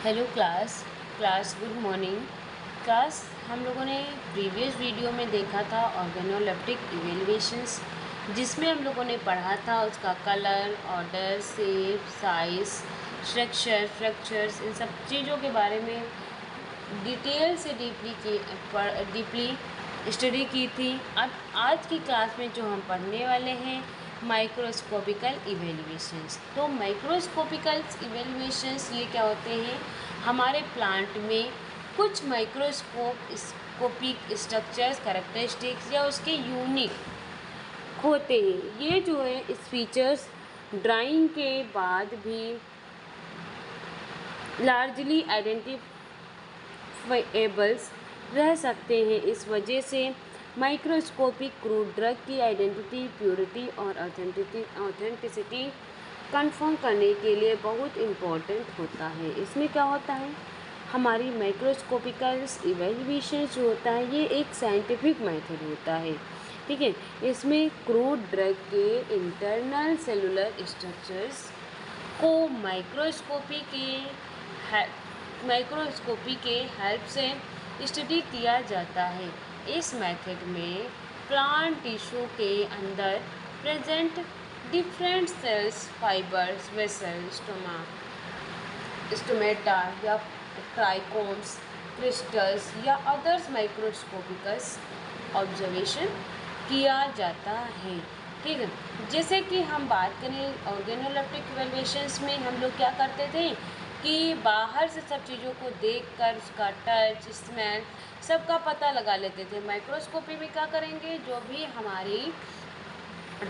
Hello class good morning class. हम लोगों ने प्रीवियस वीडियो में देखा था ऑर्गेनोलेप्टिक इवेल्युएशंस, जिसमें हम लोगों ने पढ़ा था उसका colour, order, shape, size, structure, fractures, इन सब चीज़ों के बारे में डिटेल से डीपली स्टडी की थी। अब आज की क्लास में जो हम पढ़ने वाले हैं माइक्रोस्कोपिकल इवेल्युएशंस। तो माइक्रोस्कोपिकल इवेल्युएशंस ये क्या होते हैं? हमारे प्लांट में कुछ माइक्रोस्कोपिक स्ट्रक्चर्स, कैरेक्टरिस्टिक्स या उसके यूनिक होते हैं। ये जो है इस फीचर्स ड्राइंग के बाद भी लार्जली आइडेंटिफाइबल्स रह सकते हैं। इस वजह से माइक्रोस्कोपिक क्रूड ड्रग की आइडेंटिटी, प्योरिटी और ऑथेंटिसिटी कंफर्म करने के लिए बहुत इम्पोर्टेंट होता है। इसमें क्या होता है, हमारी माइक्रोस्कोपिकल इवेल्युएशन जो होता है ये एक साइंटिफिक मेथड होता है, ठीक है। इसमें क्रूड ड्रग के इंटरनल सेलुलर स्ट्रक्चर्स को माइक्रोस्कोपी के हेल्प से स्टडी किया जाता है। इस मेथड में प्लांट टिश्यू के अंदर present different cells, fibres, vessel, stomata या ट्राइकोम्स, क्रिस्टल्स या अदर्स माइक्रोस्कोपिकस ऑब्जर्वेशन किया जाता है, ठीक है। जैसे कि हम बात करें ऑर्गेनोलेप्टिक इवेल्युएशंस में हम लोग क्या करते थे कि बाहर से सब चीज़ों को देखकर उसका टच, स्मेल सबका पता लगा लेते थे। माइक्रोस्कोपी में क्या करेंगे, जो भी हमारी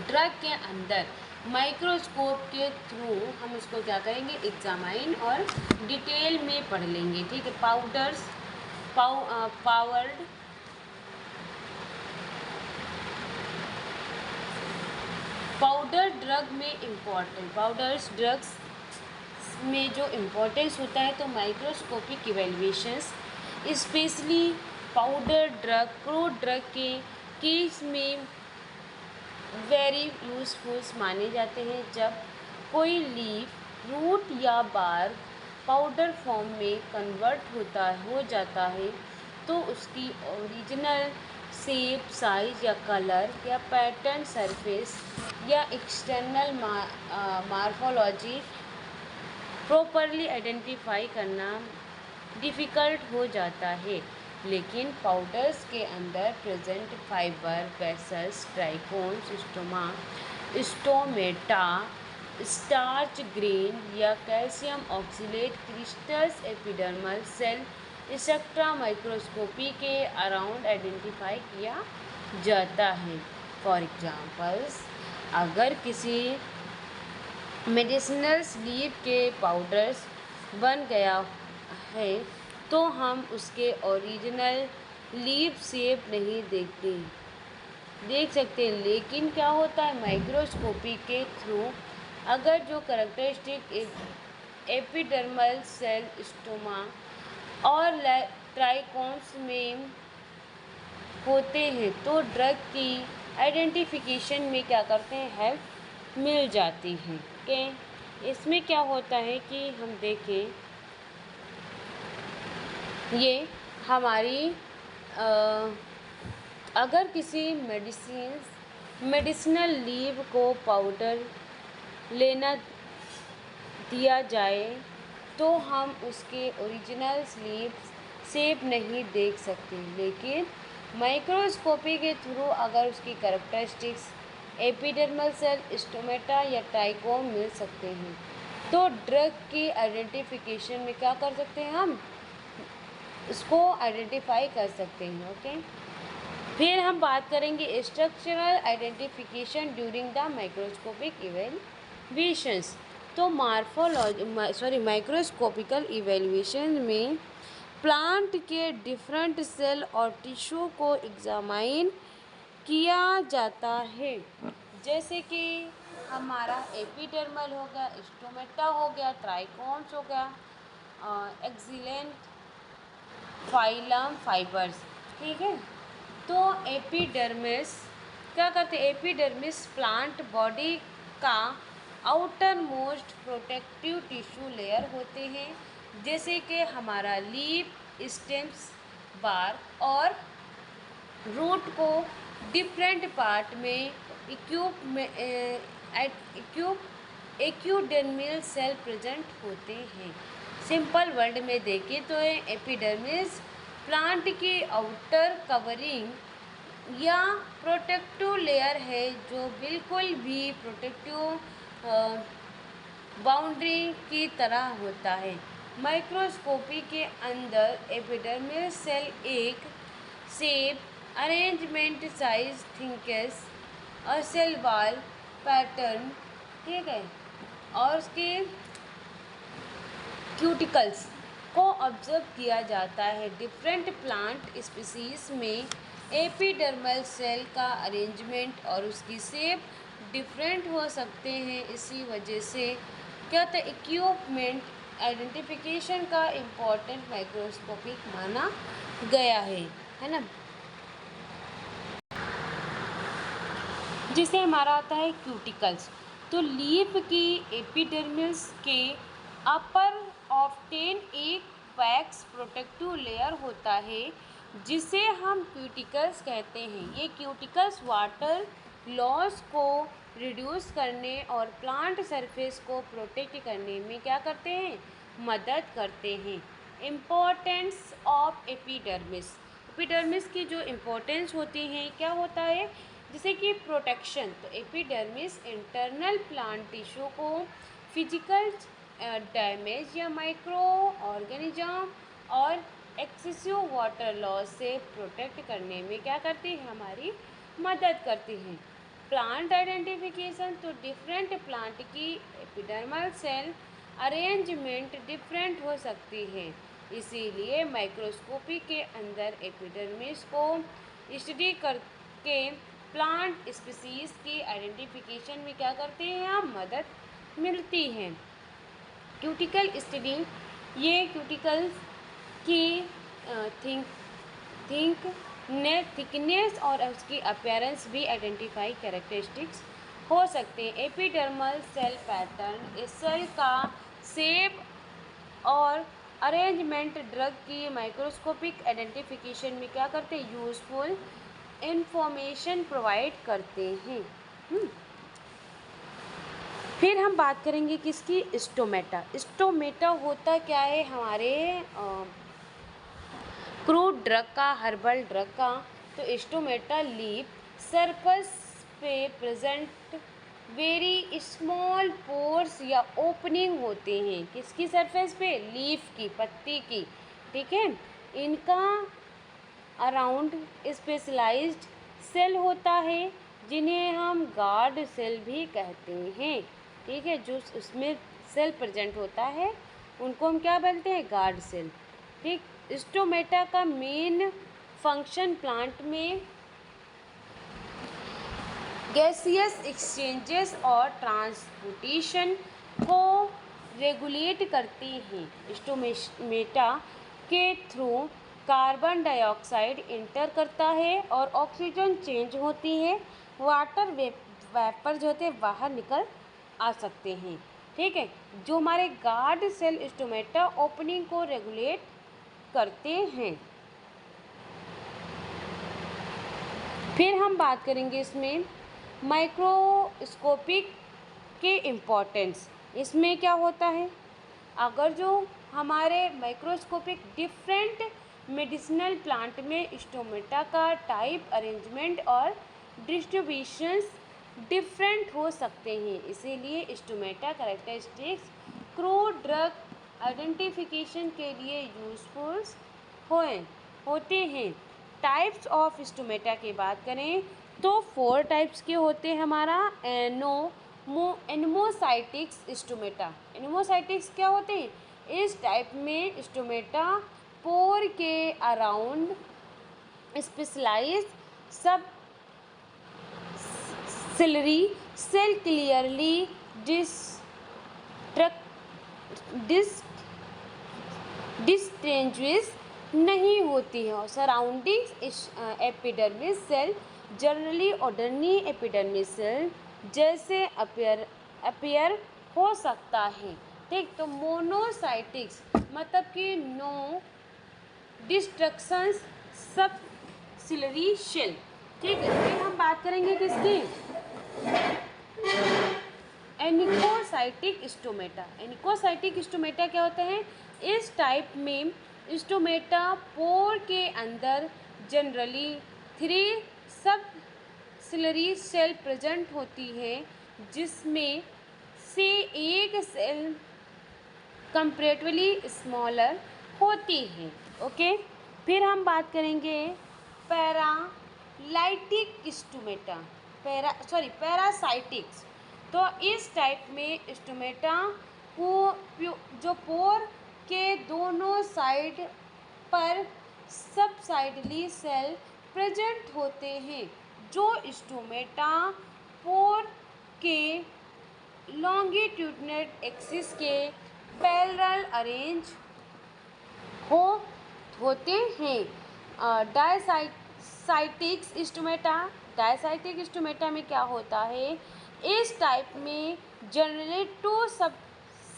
ड्रग के अंदर माइक्रोस्कोप के थ्रू हम उसको क्या करेंगे, एग्जामाइन और डिटेल में पढ़ लेंगे, ठीक है। पाउडर ड्रग में पाउडर्स ड्रग्स में जो इम्पोर्टेंस होता है, तो microscopic evaluations specially powder drug, crude drug के केस में वेरी यूजफुल माने जाते हैं। जब कोई लीफ, रूट या बार पाउडर फॉर्म में कन्वर्ट हो जाता है, तो उसकी ओरिजिनल शेप, साइज या कलर या पैटर्न, सरफेस या एक्सटर्नल मार्फोलॉजी प्रॉपरली आइडेंटिफाई करना डिफ़िकल्ट हो जाता है। लेकिन पाउडर्स के अंदर present fibre, vessels, trichomes, stomata, starch grain या calcium oxalate crystals, epidermal cell structure microscopy के अराउंड आइडेंटिफाई किया जाता है। फॉर एग्जांपल्स, अगर किसी मेडिसिनल लीफ के पाउडर्स बन गया है, तो हम उसके ओरिजिनल लीफ शेप नहीं देख सकते। लेकिन क्या होता है, माइक्रोस्कोपी के थ्रू अगर जो कैरेक्टरिस्टिक एपिडर्मल सेल, स्टोमा और ट्राइकोम्स में होते हैं, तो ड्रग की आइडेंटिफिकेशन में क्या करते हैं, हेल्प मिल जाती है, ओके। इसमें क्या होता है कि हम देखें, ये हमारी अगर किसी मेडिसिनल लीव को पाउडर लेना दिया जाए, तो हम उसके ओरिजिनल लीव शेप नहीं देख सकते। लेकिन माइक्रोस्कोपी के थ्रू अगर उसकी कैरेक्टरिस्टिक्स एपिडर्मल सेल, स्टोमेटा या ट्राइकोम मिल सकते हैं, तो ड्रग की आइडेंटिफिकेशन में क्या कर सकते हैं, हम इसको आइडेंटिफाई कर सकते हैं, ओके। फिर हम बात करेंगे structural identification during the microscopic evaluations. तो माइक्रोस्कोपिकल इवेल्युएशन में प्लांट के डिफरेंट सेल और टिश्यू को एग्जामाइन किया जाता है। जैसे कि हमारा एपिडर्मल हो गया, स्टोमेटा हो गया, ट्राइकोम्स हो गया, एक्सिलेंट फाइलम फाइबर्स, ठीक है। तो एपिडर्मिस क्या करते हैं, एपिडर्मिस प्लांट बॉडी का outer most protective tissue layer होते हैं, जैसे कि हमारा लीफ, स्टेम्स, बार्क और रूट को डिफरेंट पार्ट में एक्यूडेर्मल सेल प्रेजेंट होते हैं। सिंपल वर्ड में देखें तो एपिडर्मिस प्लांट की आउटर कवरिंग या प्रोटेक्टिव लेयर है जो बिल्कुल भी प्रोटेक्टिव बाउंड्री की तरह होता है। माइक्रोस्कोपी के अंदर एपिडर्मल सेल एक शेप, अरेंजमेंट, साइज, थिकनेस और सेल वॉल पैटर्न, ठीक है, और उसके क्यूटिकल्स को ऑब्जर्व किया जाता है। डिफरेंट प्लांट स्पीसीज में एपिडर्मल सेल का अरेंजमेंट और उसकी शेप डिफरेंट हो सकते हैं। इसी वजह से क्या होता है, इक्विपमेंट आइडेंटिफिकेशन का इम्पोर्टेंट माइक्रोस्कोपिक माना गया है ना। जिसे हमारा आता है क्यूटिकल्स। तो लीफ की एपिडर्मिस के अपर ऑफ्टेन एक वैक्स प्रोटेक्टिव लेयर होता है जिसे हम क्यूटिकल्स कहते हैं। ये क्यूटिकल्स वाटर लॉस को रिड्यूस करने और प्लांट सरफेस को प्रोटेक्ट करने में क्या करते हैं, मदद करते हैं। Importance of epidermis. एपिडर्मिस की जो इम्पोर्टेंस होती है, क्या होता है, जैसे कि प्रोटेक्शन। तो एपिडर्मिस इंटरनल प्लांट टिश्यू को फिजिकल डैमेज या माइक्रो ऑर्गेनिज्म और एक्सेसिव वाटर लॉस से प्रोटेक्ट करने में क्या करती है, हमारी मदद करती है। Plant identification. तो डिफरेंट प्लांट की एपिडर्मल सेल अरेंजमेंट डिफरेंट हो सकती है, इसीलिए माइक्रोस्कोपी के अंदर एपिडर्मिस को स्टडी करके प्लांट स्पीसीज की आइडेंटिफिकेशन में क्या करते हैं, हम मदद मिलती है। क्यूटिकल स्टडी, ये क्यूटिकल्स की थिकनेस और उसकी अपीयरेंस भी आइडेंटिफाई कैरेक्टरिस्टिक्स हो सकते हैं। एपिडर्मल सेल पैटर्न, इस सेल का शेप और अरेंजमेंट ड्रग की माइक्रोस्कोपिक आइडेंटिफिकेशन में क्या करते हैं, यूजफुल इंफॉर्मेशन प्रोवाइड करते हैं। फिर हम बात करेंगे किसकी, स्टोमेटा। स्टोमेटा होता क्या है, हमारे क्रूड ड्रग का, हर्बल ड्रग का। तो स्टोमेटा लीफ सरफेस पे प्रेजेंट वेरी स्मॉल पोर्स या ओपनिंग होते हैं। किसकी सरफेस पे, लीफ की, पत्ती की, ठीक है। इनका अराउंड स्पेशलाइज्ड सेल होता है जिन्हें हम गार्ड सेल भी कहते हैं, ठीक है। जो उसमें सेल प्रेजेंट होता है उनको हम क्या बोलते हैं, गार्ड सेल, ठीक। स्टोमेटा का मेन फंक्शन प्लांट में गैसियस एक्सचेंजेस और ट्रांसपोर्टेशन को रेगुलेट करते हैं। स्टोमेटा के थ्रू कार्बन डाइऑक्साइड इंटर करता है और ऑक्सीजन चेंज होती है, वाटर वेपर जो होते हैं बाहर निकल आ सकते हैं, ठीक है। जो हमारे गार्ड सेल स्टोमेटा ओपनिंग को रेगुलेट करते हैं। फिर हम बात करेंगे इसमें माइक्रोस्कोपिक के इम्पोर्टेंस। इसमें क्या होता है, अगर जो हमारे माइक्रोस्कोपिक डिफरेंट मेडिसिनल प्लांट में स्टोमेटा का टाइप, अरेंजमेंट और डिस्ट्रीब्यूशंस डिफरेंट हो सकते हैं, इसीलिए stomata characteristics crude drug identification के लिए यूजफुल होते हैं। टाइप्स ऑफ स्टोमेटा की बात करें तो 4 टाइप्स के होते हैं हमारा। एनमोसाइटिक्स स्टोमेटा। एनमोसाइटिक्स क्या होते हैं, इस टाइप में स्टोमेटा पोर के around specialise subsidiary cell clearly distinguish नहीं होती है और surrounding epidermis cell generally ordinary epidermis cell जैसे अपीयर हो सकता है, ठीक। तो मोनोसाइटिक्स मतलब कि no distinctions subsidiary cell. ठीक है, फिर हम बात करेंगे किसकी, एनिकोसाइटिक स्टोमेटा। एनिकोसाइटिक स्टोमेटा क्या होते हैं, इस टाइप में स्टोमेटा पोर के अंदर जनरली 3 सब सिलरी सेल प्रेजेंट होती है, जिसमें से एक सेल कंपैरेटिवली स्मॉलर होती है। ओके, फिर हम बात करेंगे पैरालाइटिक स्टोमेटा, पैरासाइटिक्स। तो इस टाइप में स्टोमेटा को जो पोर के दोनों साइड पर सब साइडली सेल प्रेजेंट होते हैं, जो स्टोमेटा पोर के लॉन्गिट्यूडिनल एक्सिस के पैरेलल अरेंज होते हैं। डायसाइटिक्स स्टोमेटा, डायसाइटिक स्टोमेटा में क्या होता है, इस टाइप में जनरली 2 सब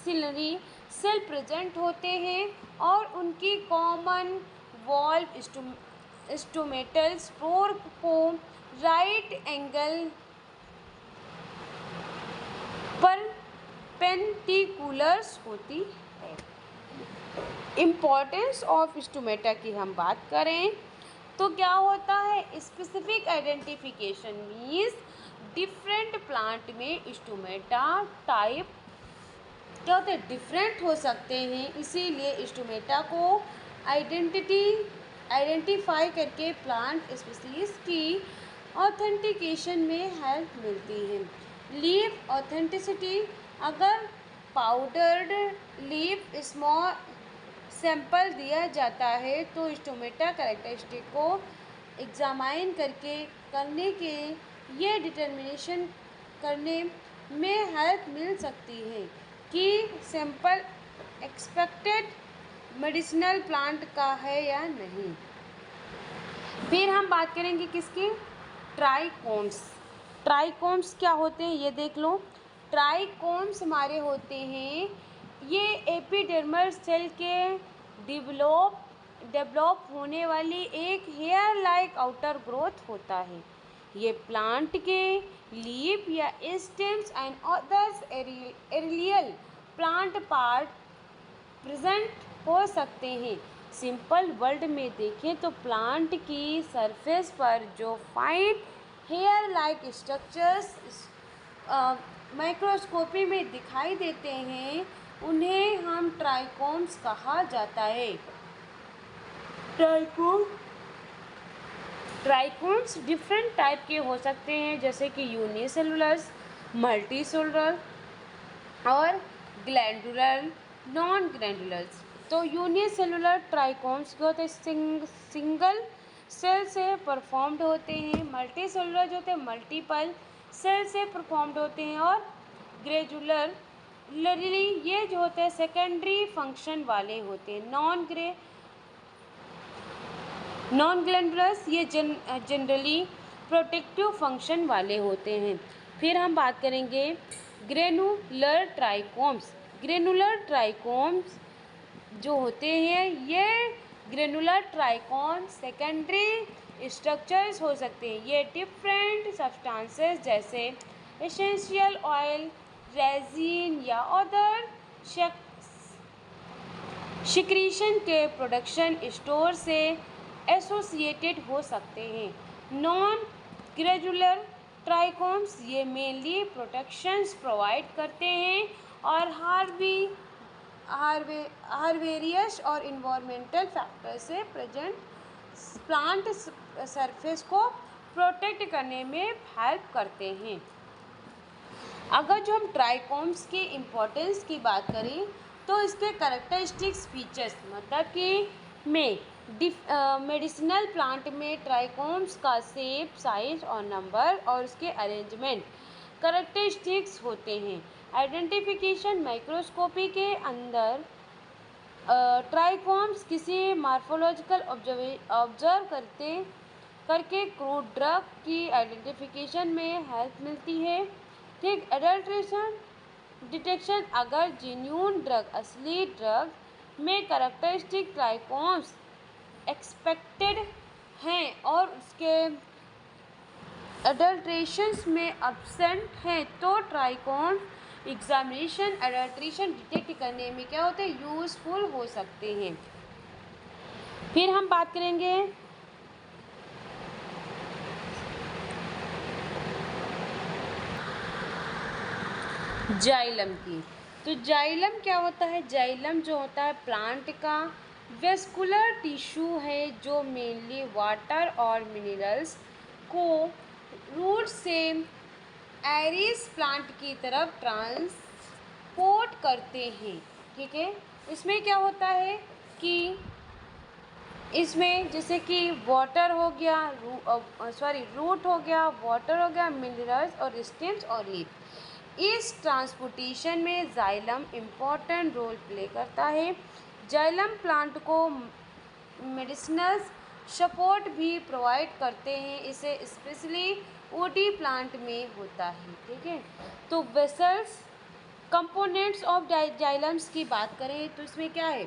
सिलरी सेल प्रेजेंट होते हैं और उनकी कॉमन वॉल्व स्टोमेटल स्पोर को राइट एंगल पर पेंटिकुलर्स होती है। इम्पॉर्टेंस ऑफ स्टोमेटा की हम बात करें तो क्या होता है, specific identification means different plant में स्टोमेटा टाइप क्या होते हैं, डिफरेंट हो सकते हैं, इसीलिए स्टोमेटा को आइडेंटिफाई करके प्लांट स्पीसीज की ऑथेंटिकेशन में हेल्प मिलती है। लीफ ऑथेंटिसिटी, अगर पाउडर्ड लीफ स्मॉल सैंपल दिया जाता है तो स्टोमेटा कैरेक्टरिस्टिक को एग्जामाइन करने के ये डिटर्मिनेशन करने में हेल्प मिल सकती है कि सैंपल एक्सपेक्टेड मेडिसिनल प्लांट का है या नहीं। फिर हम बात करेंगे किसकी, ट्राइकोम्स। ट्राइकोम्स क्या होते हैं ये देख लो। ट्राइकोम्स हमारे होते हैं, ये एपिडर्मल सेल के डेवलप होने वाली एक हेयर लाइक आउटर ग्रोथ होता है। ये प्लांट के लीफ या stems and others aerial plant part present हो सकते हैं। सिंपल वर्ड में देखें तो प्लांट की सरफेस पर जो fine hair like structures microscopy में दिखाई देते हैं, उन्हें हम ट्राइकोम्स कहा जाता है। ट्राइकोम्स डिफरेंट टाइप के हो सकते हैं, जैसे कि यूनिसेलुलर, मल्टीसेलुलर और ग्लैंडुलर, नॉन ग्लैंडुलर्स। तो यूनिसेलुलर ट्राइकोम्स क्या होते हैं, सिंगल सेल से परफॉर्म्ड होते हैं। मल्टीसेलुलर जो होते हैं मल्टीपल सेल से परफॉर्म्ड होते हैं। और ग्रेजुलरली ये जो होते हैं सेकेंडरी फंक्शन वाले होते हैं। नॉन ग्लैंडुलर्स ये जनरली प्रोटेक्टिव फंक्शन वाले होते हैं। फिर हम बात करेंगे ग्रेनुलर ट्राइकोम्स। ग्रेनुलर ट्राइकोम्स जो होते हैं, ये ग्रेनुलर ट्राइकोम सेकेंडरी स्ट्रक्चर्स हो सकते हैं। ये डिफरेंट सब्सटेंसेस जैसे एसेंशियल ऑयल, रेजिन या अदर सिक्रीशन के प्रोडक्शन स्टोर से एसोसिएटेड हो सकते हैं। नॉन ग्रेजुलर ट्राइकोम्स ये मेनली प्रोटेक्शंस प्रोवाइड करते हैं और हार्वेरियस और इन्वायरमेंटल फैक्टर से प्रेजेंट प्लांट सरफेस को प्रोटेक्ट करने में हेल्प करते हैं। अगर जो हम ट्राइकोम्स की इम्पोर्टेंस की बात करें तो इसके कैरेक्टरिस्टिक्स फीचर्स मतलब कि मेडिसिनल प्लांट में ट्राइकोम्स का शेप, साइज और नंबर और उसके अरेंजमेंट कैरेक्टरिस्टिक्स होते हैं। आइडेंटिफिकेशन, माइक्रोस्कोपी के अंदर ट्राइकोम्स किसी मार्फोलॉजिकल ऑब्जर्व करके क्रूड ड्रग की आइडेंटिफिकेशन में हेल्प मिलती है। ठीक, एडल्ट्रेशन डिटेक्शन, अगर जेन्युइन ड्रग, असली ड्रग में कैरेक्टरिस्टिक ट्राइकोम्स एक्सपेक्टेड हैं और उसके अडल्ट्रेशंस में अब्सेंट हैं तो ट्राइकोन एग्जामिनेशन अडल्ट्रेशन डिटेक्ट करने में क्या होते हैं, यूजफुल हो सकते हैं। फिर हम बात करेंगे जाइलम की। तो जाइलम क्या होता है, जाइलम जो होता है प्लांट का वेस्कुलर टिश्यू है जो मेनली वाटर और मिनरल्स को रूट से एरिस प्लांट की तरफ ट्रांसपोर्ट करते हैं। ठीक है, इसमें क्या होता है कि इसमें जैसे कि वाटर हो गया, रूट हो गया, वाटर हो गया, मिनरल्स और स्टेम्स और लीफ, इस ट्रांसपोर्टेशन में जाइलम इम्पॉर्टेंट रोल प्ले करता है। जाइलम प्लांट को मेडिसिनल सपोर्ट भी प्रोवाइड करते हैं, इसे स्पेशली ओटी प्लांट में होता है। ठीक है, तो वेसल्स कंपोनेंट्स ऑफ जाइलम्स की बात करें तो इसमें क्या है,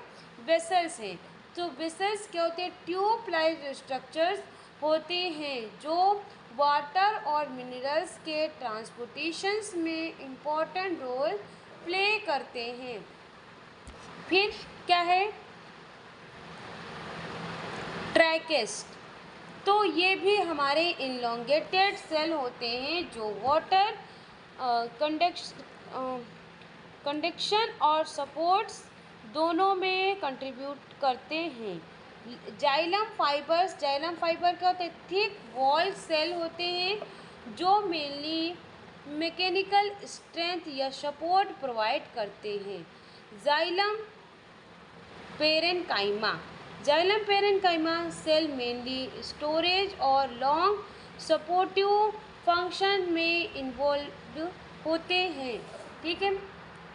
वेसल्स हैं। तो वेसल्स क्या होते हैं, ट्यूब लाइक स्ट्रक्चर्स होते हैं जो वाटर और मिनरल्स के ट्रांसपोर्टेशंस में इम्पॉर्टेंट रोल प्ले करते हैं। फिर क्या है, ट्रैकेस्ट। तो ये भी हमारे इनलोंगेटेड सेल होते हैं जो वाटर कंडक्शन और सपोर्ट्स दोनों में कंट्रीब्यूट करते हैं। जाइलम फाइबर क्या होते हैं, थिक वॉल सेल होते हैं जो मेनली मैकेनिकल स्ट्रेंथ या सपोर्ट प्रोवाइड करते हैं। Xylem parenchyma, xylem parenchyma cell mainly storage और लॉन्ग सपोर्टिव फंक्शन में इन्वॉल्व होते हैं। ठीक है,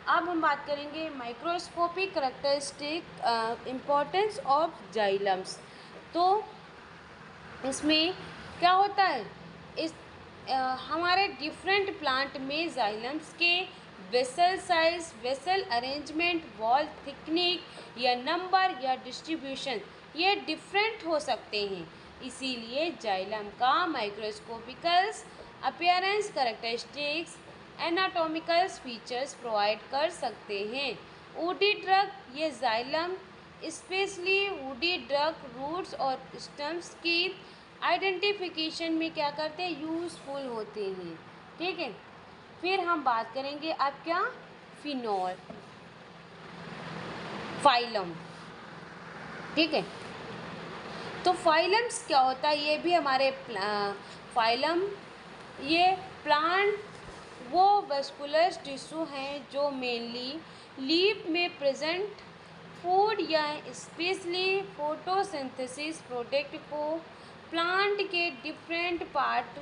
अब हम बात करेंगे microscopic characteristic importance of xylems. तो इसमें क्या होता है, इस हमारे डिफरेंट प्लांट में जाइलम्स के vessel size, vessel arrangement, wall thickening या नंबर या डिस्ट्रीब्यूशन ये डिफरेंट हो सकते हैं। इसीलिए जाइलम का microscopicals appearance characteristics anatomical features provide कर सकते हैं। वुडी ड्रग, ये xylem specially woody drug roots और स्टम्स की आइडेंटिफिकेशन में क्या करते हैं, यूज़फुल होते हैं। ठीक है, फिर हम बात करेंगे अब क्या, फिनोल फाइलम। ठीक है, तो फाइलम्स क्या होता है, ये भी हमारे फाइलम, ये प्लांट वो वेस्कुलर टिश्यू हैं जो मेनली लीफ में प्रेजेंट फूड या स्पेशली फोटोसिंथेसिस प्रोडक्ट को प्लांट के डिफरेंट पार्ट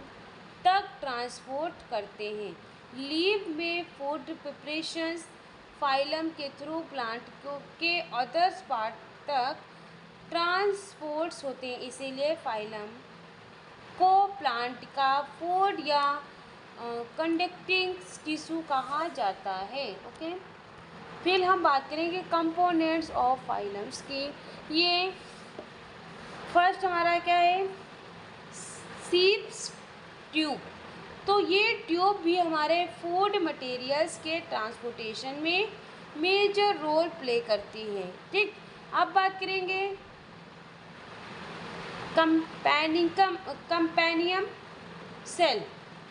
तक ट्रांसपोर्ट करते हैं। लीफ में फूड प्रिपरेशंस फाइलम के थ्रू प्लांट के अदर्स पार्ट तक ट्रांसपोर्ट्स होते हैं, इसीलिए फाइलम को प्लांट का फूड या कंडक्टिंग टिश्यू कहा जाता है। ओके, फिर हम बात करेंगे कंपोनेंट्स ऑफ फाइलम्स की। ये फर्स्ट हमारा क्या है, सीप्स ट्यूब। तो ये ट्यूब भी हमारे फूड मटेरियल्स के ट्रांसपोर्टेशन में मेजर रोल प्ले करती है। ठीक, अब बात करेंगे कंपेनियम सेल।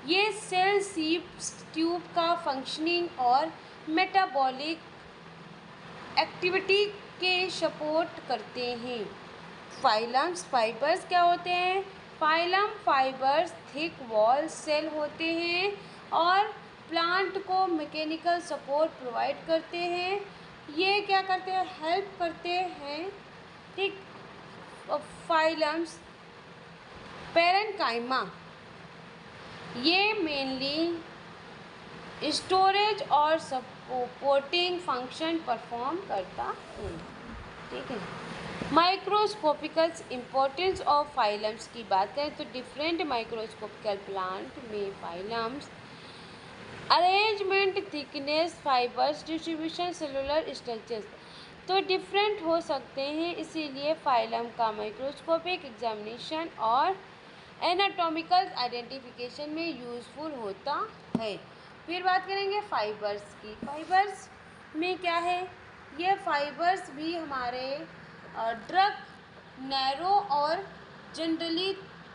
ये सेल सीप्स ट्यूब का फंक्शनिंग और मेटाबॉलिक एक्टिविटी के सपोर्ट करते हैं। फाइलम्स फाइबर्स क्या होते हैं, phloem fibres thick wall cell होते हैं और प्लांट को मैकेनिकल सपोर्ट प्रोवाइड करते हैं। ये क्या करते हैं, हेल्प करते हैं। ठीक, फाइलम्स पेरेनकाइमा, ये मेनली स्टोरेज और सपोर्टिंग फंक्शन परफॉर्म करता है। ठीक है, माइक्रोस्कोपिकल इम्पोर्टेंस ऑफ फाइलम्स की बात करें तो डिफरेंट माइक्रोस्कोपिकल प्लांट में phylums arrangement, thickness, fibres distribution, cellular structures तो डिफरेंट हो सकते हैं, इसीलिए फाइलम का माइक्रोस्कोपिक एग्जामिनेशन और एनाटॉमिकल आइडेंटिफिकेशन में यूज़फुल होता है। फिर बात करेंगे फाइबर्स की। फाइबर्स में क्या है, ये फाइबर्स भी हमारे ड्रग नैरो और जनरली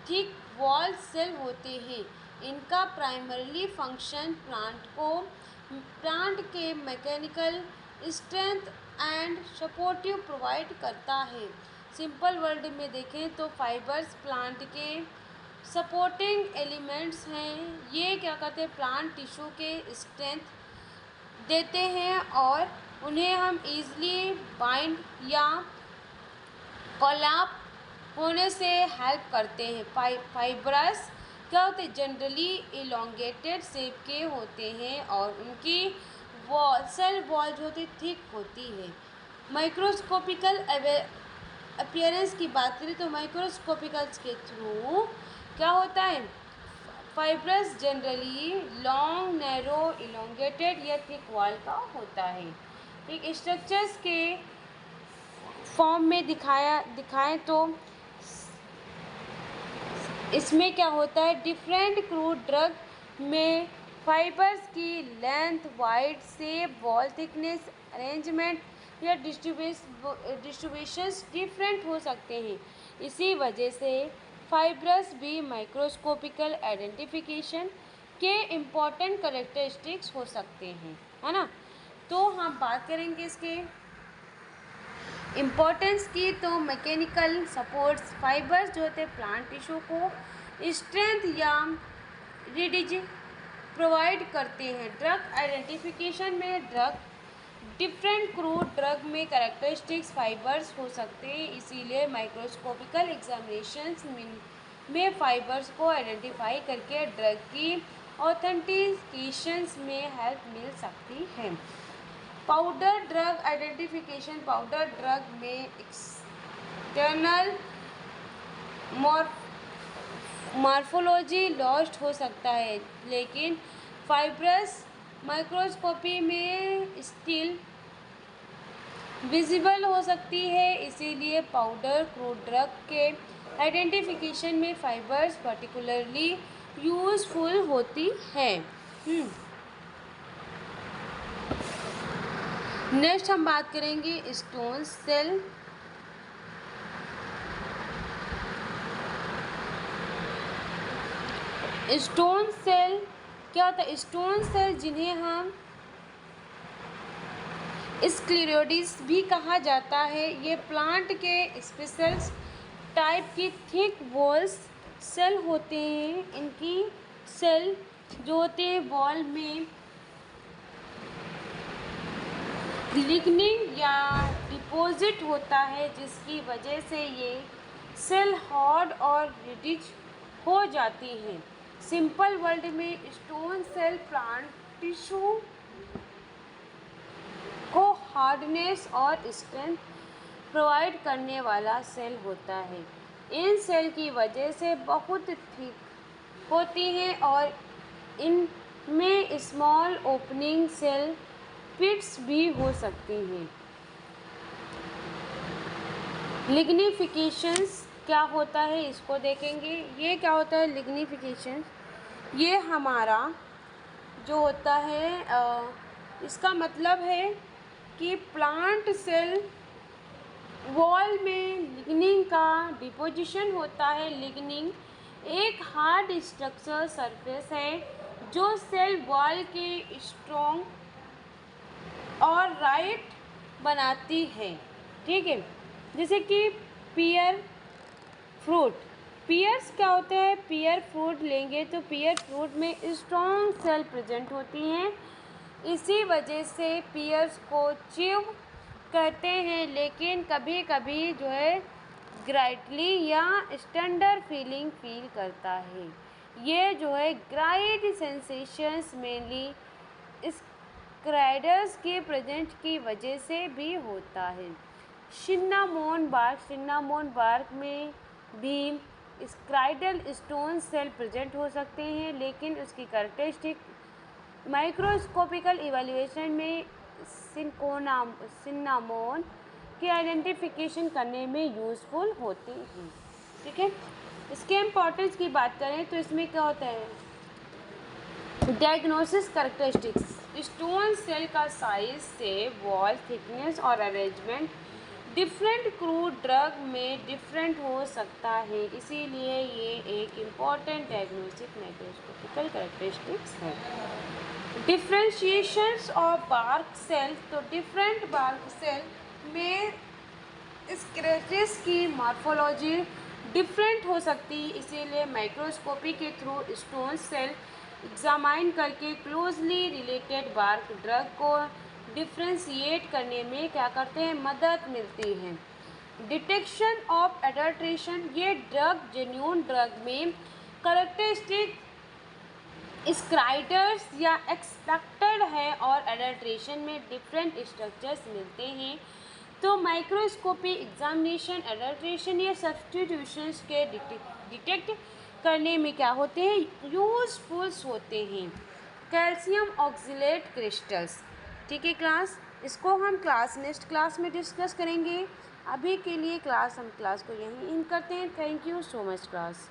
थिक वॉल सेल होते हैं। इनका प्राइमरीली फंक्शन प्लांट के mechanical strength and supportive provide करता है। सिंपल वर्ड में देखें तो फाइबर्स प्लांट के सपोर्टिंग एलिमेंट्स हैं। ये क्या कहते हैं, प्लांट टिश्यू के स्ट्रेंथ देते हैं और उन्हें हम ईज़िली बाइंड या कोलैप होने से हेल्प करते हैं। फाइबरस क्या होते हैं, जनरली इलोंगेटेड शेप के होते हैं और उनकी सेल वॉल जो होती थिक होती है। माइक्रोस्कोपिकल अपीयरेंस की बात करें तो माइक्रोस्कोपिकल्स के थ्रू क्या होता है, fibrous generally long narrow elongated या थिक वॉल का होता है। ठीक, स्ट्रक्चर्स के फॉर्म में दिखाएं तो इसमें क्या होता है, डिफरेंट क्रूड ड्रग में फाइबर्स की length, wide, shape, wall thickness, arrangement या डिस्ट्रीब्यूशंस डिफरेंट हो सकते हैं। इसी वजह से फाइबर्स भी माइक्रोस्कोपिकल आइडेंटिफिकेशन के इम्पॉर्टेंट कैरेक्टरिस्टिक्स हो सकते हैं, है ना। तो हम बात करेंगे इसके इम्पोर्टेंस की, तो मैकेनिकल सपोर्ट्स फाइबर्स जो होते हैं प्लांट टिश्यू को स्ट्रेंथ या रिजिड प्रोवाइड करते हैं। ड्रग आइडेंटिफिकेशन में डिफरेंट क्रूड ड्रग में कैरेक्टरिस्टिक्स फाइबर्स हो सकते हैं, इसीलिए माइक्रोस्कोपिकल एग्जामिनेशंस में फाइबर्स को आइडेंटिफाई करके ड्रग की ऑथेंटिकेशंस में हेल्प मिल सकती है। Powder drug identification, powder drug में एक्सटर्नल मॉर्फोलॉजी लॉस्ट हो सकता है, लेकिन फाइब्रस माइक्रोस्कोपी में स्टिल विजिबल हो सकती है। इसीलिए पाउडर क्रूड ड्रग के आइडेंटिफिकेशन में फाइबर्स पर्टिकुलरली यूज़फुल होती है। नेक्स्ट हम बात करेंगे स्टोन सेल। स्टोन सेल क्या होता है, स्टोन सेल जिन्हें हम स्क्लेरोसिस भी कहा जाता है, ये प्लांट के स्पेशल टाइप की थिक वॉल्स सेल होते हैं। इनकी सेल जो होते हैं वॉल में लिग्निन या डिपॉजिट होता है, जिसकी वजह से ये सेल हार्ड और रिजिड हो जाती हैं। सिंपल वर्ड में स्टोन सेल प्लांट टिश्यू को हार्डनेस और स्ट्रेंथ प्रोवाइड करने वाला सेल होता है। इन सेल की वजह से बहुत थिक होती हैं और इनमें स्मॉल ओपनिंग सेल पिट्स भी हो सकती हैं। लिग्निफिकेशंस क्या होता है इसको देखेंगे। ये क्या होता है लिग्निफिकेशन, ये हमारा जो होता है इसका मतलब है कि प्लांट सेल वॉल में लिग्निन का डिपोजिशन होता है। लिग्निन एक हार्ड स्ट्रक्चर सरफेस है जो सेल वॉल के स्ट्रॉन्ग और राइट बनाती है। ठीक है, जैसे कि पियर फ्रूट, पियर्स क्या होते हैं, पियर फ्रूट लेंगे तो पियर फ्रूट में स्ट्रॉन्ग सेल प्रेजेंट होती हैं, इसी वजह से पियर्स को च्यू कहते हैं। लेकिन कभी कभी जो है ग्राइटली या स्टैंडर्ड फील करता है। ये जो है ग्राइट सेंसेशंस मेनली स्क्राइडर्स के प्रेजेंट की वजह से भी होता है। सिन्नामोन बार्क में भी स्क्राइडल स्टोन सेल प्रेजेंट हो सकते हैं, लेकिन उसकी कैरेक्टरिस्टिक माइक्रोस्कोपिकल इवैल्यूएशन में सिन्नामोन के आइडेंटिफिकेशन करने में यूज़फुल होते हैं। ठीक है, इसके इम्पोर्टेंस की बात करें तो इसमें क्या होता है, डायग्नोसिस कैरेक्टरिस्टिक्स, स्टोन सेल का साइज से वॉल थिकनेस और अरेंजमेंट डिफरेंट क्रूड ड्रग में डिफरेंट हो सकता है, इसीलिए ये एक इम्पॉर्टेंट डायग्नोस्टिक माइक्रोस्कोपिकल कैरेक्टरिस्टिक्स है। डिफ्रेंशिएशंस ऑफ बार्क सेल, तो डिफरेंट बार्क सेल में स्क्रैचेस की मॉर्फोलॉजी डिफरेंट हो सकती है, इसीलिए माइक्रोस्कोपी के थ्रू स्टोन सेल एग्जामाइन करके क्लोजली रिलेटेड बार्क ड्रग को डिफ्रेंशिएट करने में क्या करते हैं, मदद मिलती है। डिटेक्शन ऑफ एडल्ट्रेशन, ये ड्रग जेन्यून ड्रग में करेक्टरिस्टिक स्क्राइडर्स या एक्सपेक्टेड है और एडल्ट्रेशन में डिफरेंट स्ट्रक्चर्स मिलते हैं। तो माइक्रोस्कोपी एग्जामिनेशन एडल्ट्रेशन या सब्सटीट्यूशंस के डिटेक्ट करने में क्या होते हैं, यूजफुल्स होते हैं। कैल्शियम ऑक्सलेट क्रिस्टल्स, ठीक है क्लास, इसको हम नेक्स्ट क्लास में डिस्कस करेंगे। अभी के लिए हम क्लास को यहीं एंड करते हैं। Thank you so much class.